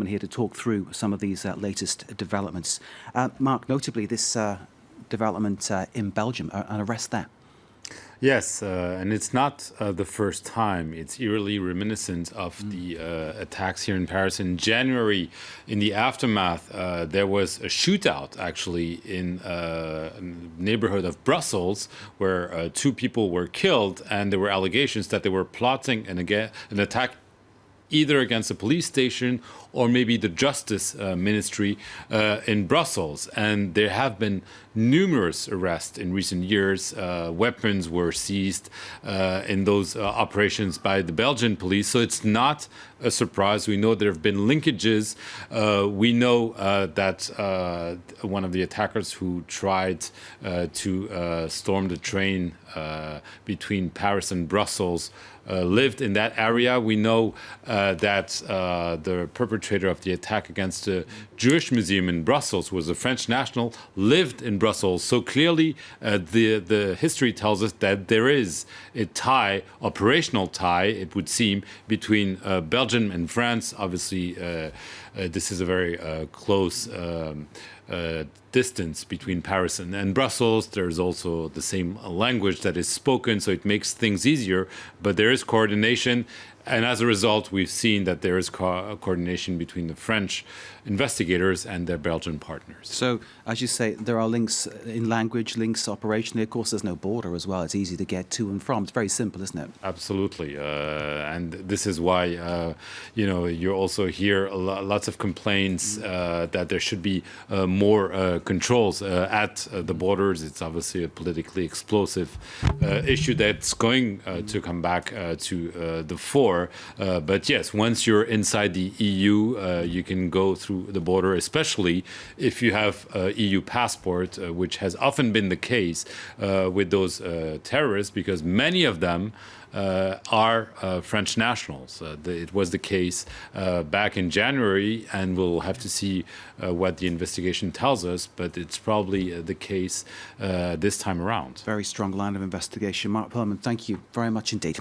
Here to talk through some of these latest developments. Mark, notably this development in Belgium, an arrest there. Yes, and it's not the first time. It's eerily reminiscent of the attacks here in Paris in January. In the aftermath, there was a shootout actually in a neighborhood of Brussels where two people were killed, and there were allegations that they were plotting an attack either against a police station or maybe the Justice Ministry in Brussels. And there have been numerous arrests in recent years. Weapons were seized in those operations by the Belgian police. So it's not a surprise. We know there have been linkages. We know that one of the attackers who tried to storm the train between Paris and Brussels lived in that area. We know that the perpetrator of the attack against the Jewish Museum in Brussels was a French national, lived in Brussels. So clearly the history tells us that there is a tie, operational tie, it would seem, between Belgium and France. Obviously, this is a very close distance between Paris and Brussels. There's also the same language that is spoken, so it makes things easier, but there is coordination. And as a result, we've seen that there is coordination between the French investigators and their Belgian partners. So, as you say, there are links in language, links operationally. Of course, there's no border as well. It's easy to get to and from. It's very simple, isn't it? Absolutely. And this is why, you also hear lots of complaints that there should be more controls at the borders. It's obviously a politically explosive issue that's going to come back to the fore. But yes, once you're inside the EU, you can go through the border, especially if you have an EU passport, which has often been the case with those terrorists, because many of them are French nationals. It was the case back in January, and we'll have to see what the investigation tells us, but it's probably the case this time around. Very strong line of investigation. Mark Perlman, thank you very much indeed.